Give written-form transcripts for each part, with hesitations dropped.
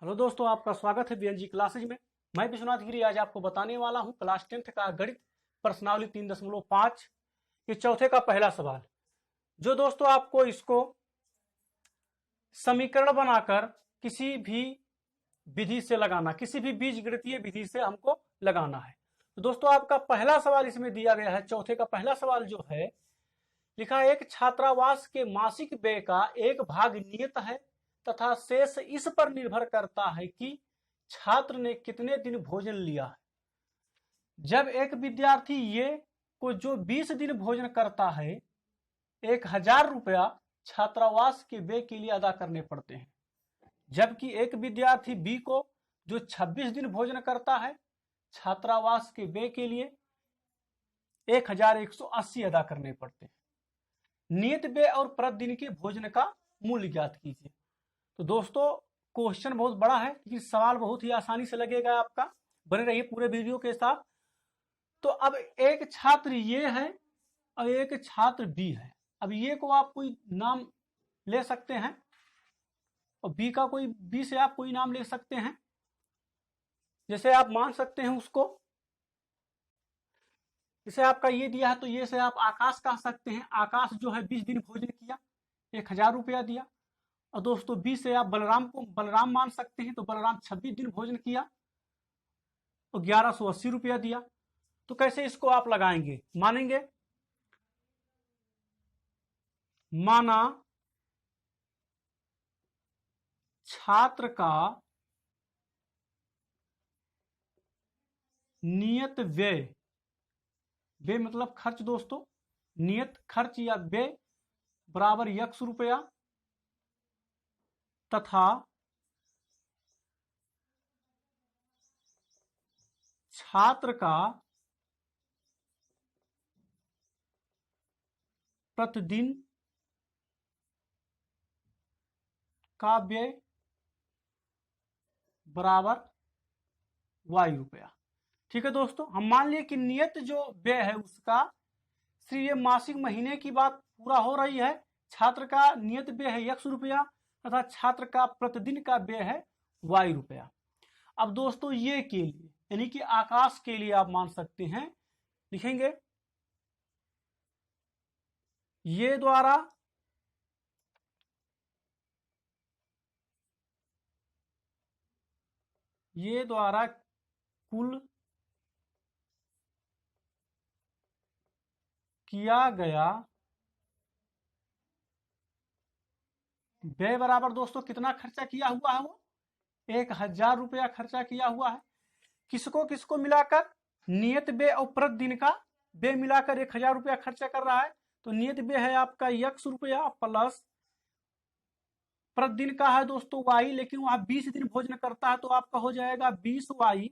Hello दोस्तों, आपका स्वागत है बीएनजी क्लासेज में। मैं विश्वनाथ गिरी आज आपको बताने वाला हूं क्लास 10th का गणित प्रश्नावली 3.5 ये चौथे का पहला सवाल। जो दोस्तों आपको इसको समीकरण बनाकर किसी भी विधि से लगाना, किसी भी बीजगणितीय विधि से हमको लगाना है। तो दोस्तों आपका पहला सवाल इसमें दिया गया है। चौथे का पहला सवाल जो है लिखा है, एक छात्रावास के मासिक व्यय का एक भाग नियत है तथा शेष इस पर निर्भर करता है कि छात्र ने कितने दिन भोजन लिया है। जब एक विद्यार्थी ये को जो 20 दिन भोजन करता है, 1000 रुपया छात्रावास के व्यय के लिए अदा करने पड़ते हैं। जबकि एक विद्यार्थी बी को जो 26 दिन भोजन करता है, छात्रावास के व्यय के लिए 1180 अदा करने पड़ते हैं। नियत व्यय और प्रतिदिन के भोजन का मूल्य ज्ञात कीजिए। तो दोस्तों क्वेश्चन बहुत बड़ा है, लेकिन सवाल बहुत ही आसानी से लगेगा आपका। बने रहिए पूरे वीडियो के साथ। तो अब एक छात्र ये है और एक छात्र बी है। अब ये को आप कोई नाम ले सकते हैं और बी से आप कोई नाम ले सकते हैं। जैसे आप मान सकते हैं उसको, जैसे आपका ये दिया है तो ये से आप आकाश कह सकते हैं। आकाश जो है 20 दिन भोजन किया, 1000 रुपया दिया। और दोस्तों बी से आप बलराम को बलराम मान सकते हैं, तो बलराम 26 दिन भोजन किया तो 1180 रुपया दिया। तो कैसे इसको आप लगाएंगे, मानेंगे? माना छात्र का नियत व्यय, व्यय मतलब खर्च दोस्तों, नियत खर्च या व्यय बराबर x रुपया तथा छात्र का प्रतिदिन का व्यय बराबर y रुपया। ठीक है दोस्तों, हम मान लिए कि नियत जो व्यय है उसका सिर्फ ये मासिक महीने की बात पूरा हो रही है। छात्र का नियत व्यय है x रुपया तथा छात्र का प्रतिदिन का व्यय है y रुपया। अब दोस्तों ये के लिए यानी कि आकाश के लिए आप मान सकते हैं, लिखेंगे ये द्वारा कुल किया गया व्यय बराबर दोस्तों कितना खर्चा किया हुआ है, वो 1000 रुपया खर्चा किया हुआ है। किसको किसको मिलाकर, नियत व्यय और प्रतिदिन का व्यय मिलाकर 1000 रुपया खर्चा कर रहा है। तो नियत व्यय है आपका x रुपया प्लस प्रतिदिन का है दोस्तों y, लेकिन वहां 20 दिन भोजन करता है तो आपका हो जाएगा 20y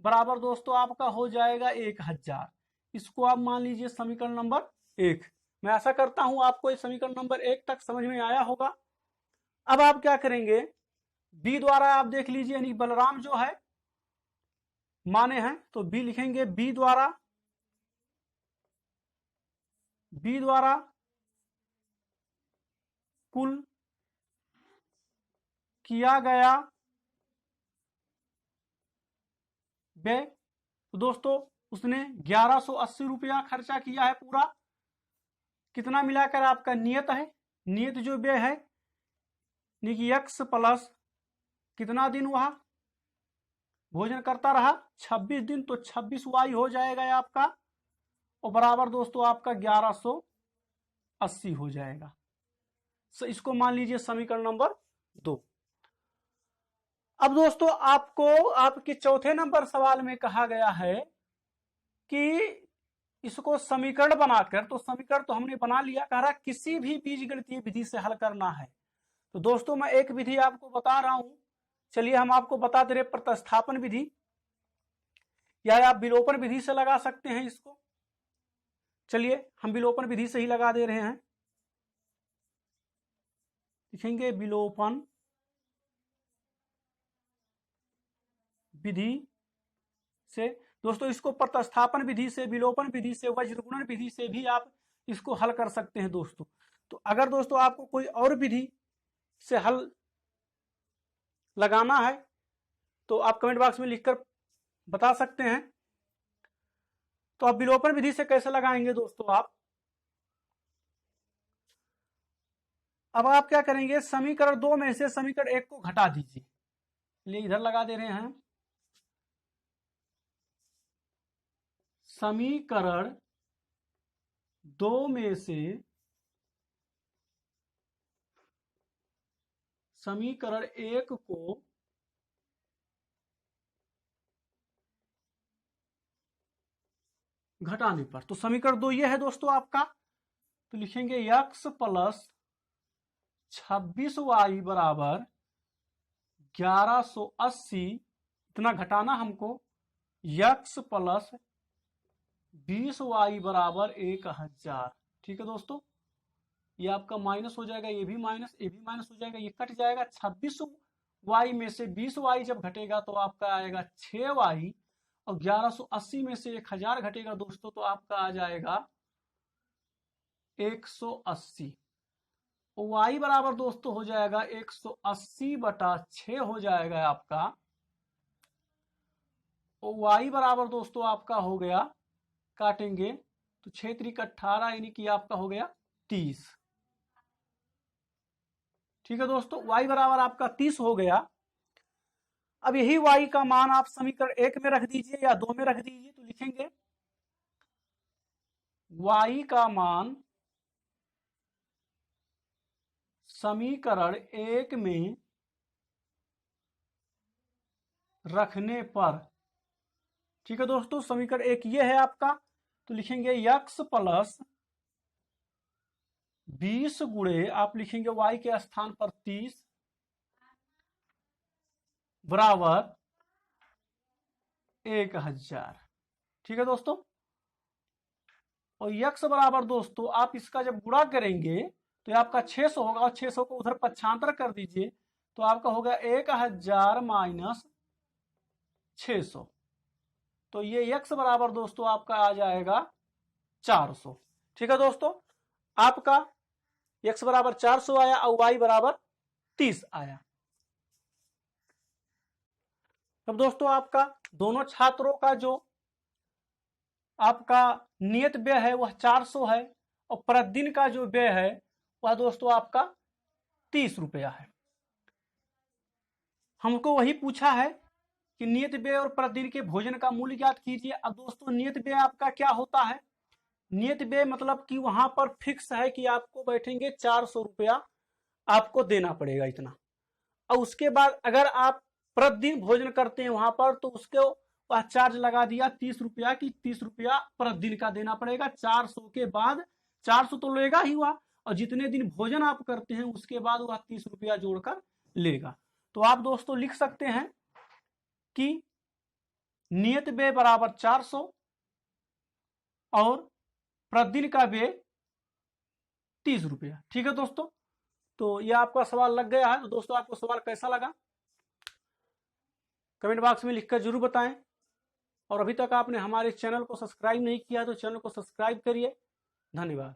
बराबर दोस्तों आपका हो जाएगा 1000। इसको आप मान लीजिए समीकरण नंबर 1। मैं आशा करता हूं आपको इस समीकरण नंबर 1 तक समझ में आया होगा। अब आप क्या करेंगे, बी द्वारा आप देख लीजिए, यानी बलराम जो है माने हैं तो बी लिखेंगे, बी द्वारा कुल किया गया व्यय। तो दोस्तों उसने 1180 रुपया खर्चा किया है पूरा। कितना मिलाकर आपका नियत है, नियत जो व्यय है x प्लस कितना दिन वहां भोजन करता रहा, 26 दिन, तो 26y हो जाएगा आपका और बराबर दोस्तों आपका 1180 हो जाएगा। इसको मान लीजिए समीकरण नंबर 2। अब दोस्तों आपको आपके चौथे नंबर सवाल में कहा गया है कि इसको समीकरण बनाकर, तो समीकरण तो हमने बना लिया, कह रहा किसी भी बीजगणितीय विधि से हल करना है। तो दोस्तों मैं एक विधि आपको बता रहा हूं, चलिए हम आपको बता दे रहे, प्रतिस्थापन विधि, या आप विलोपन विधि से लगा सकते हैं इसको। चलिए हम विलोपन विधि से ही लगा दे रहे हैं, लिखेंगे विलोपन विधि से। दोस्तों इसको प्रतिस्थापन विधि से, विलोपन विधि से, वज्रगुणन विधि से भी आप इसको हल कर सकते हैं दोस्तों। तो अगर दोस्तों आपको कोई और विधि से हल लगाना है तो आप कमेंट बॉक्स में लिखकर बता सकते हैं। तो अब विलोपन विधि से कैसे लगाएंगे दोस्तों आप, अब आप क्या करेंगे, समीकरण 2 में से समीकरण 1 को घटा दीजिए। चलिए इधर लगा दे रहे हैं, समीकरण 2 में से समीकरण 1 को घटाने पर, तो समीकरण 2 ये है दोस्तों आपका, तो लिखेंगे x प्लस 26y बराबर 1180, इतना घटाना हमको, x प्लस 20y बराबर 1000। ठीक है दोस्तों, ये आपका माइनस हो जाएगा, ये भी माइनस, ये भी माइनस हो जाएगा, ये कट जाएगा। 26y में से 20y जब घटेगा तो आपका आएगा 6y, और 1180 में से 1000 घटेगा दोस्तों तो आपका आ जाएगा 180। y बराबर दोस्तों हो जाएगा 180/6 हो जाएगा आपका, और y बराबर दोस्तों आपका हो गया, काटेंगे तो 6 त्रिक 18, यानी कि आपका हो गया 30। ठीक है दोस्तों, y बराबर आपका 30 हो गया। अब यही y का मान आप समीकरण 1 में रख दीजिए या 2 में रख दीजिए, तो लिखेंगे y का मान समीकरण 1 में रखने पर, ठीक है दोस्तों, समीकरण 1 ये है आपका, तो लिखेंगे x प्लस 20 गुणे, आप लिखेंगे y के स्थान पर 30 बराबर 1000। ठीक है दोस्तों, और x बराबर दोस्तों आप इसका जब गुणा करेंगे तो ये आपका 600 होगा, और 600 को उधर पक्षांतर कर दीजिए तो आपका होगा 1000 माइनस 600, तो ये x बराबर दोस्तों आपका आ जाएगा 400। ठीक है दोस्तों, आपका x बराबर 400 आया और y बराबर 30 आया। अब दोस्तों आपका दोनों छात्रों का जो आपका नियत व्यय है वह 400 है, और प्रतिदिन का जो व्यय है वह दोस्तों आपका 30 रुपया है। हमको वही पूछा है कि नियत व्यय और प्रतिदिन के भोजन का मूल्य ज्ञात कीजिए। अब दोस्तों नियत व्यय आपका क्या होता है, नियत व्यय मतलब कि वहां पर फिक्स है कि आपको बैठेंगे 400 रुपया आपको देना पड़ेगा इतना, और उसके बाद अगर आप प्रतिदिन भोजन करते हैं वहां पर तो उसको वह चार्ज लगा दिया 30 रुपया की, 30 रुपया प्रतिदिन का देना पड़ेगा। 400 के बाद 400 तो लेगा ही वह, और जितने दिन भोजन आप करते हैं उसके बाद वह 30 रुपया जोड़कर लेगा। तो आप दोस्तों लिख सकते हैं कि नियत व्यय बराबर 400 और प्रतिदिन का व्यय 30 रुपया। ठीक है दोस्तों, तो यह आपका सवाल लग गया है। तो दोस्तों आपको सवाल कैसा लगा कमेंट बॉक्स में लिखकर जरूर बताएं, और अभी तक आपने हमारे चैनल को सब्सक्राइब नहीं किया तो चैनल को सब्सक्राइब करिए। धन्यवाद।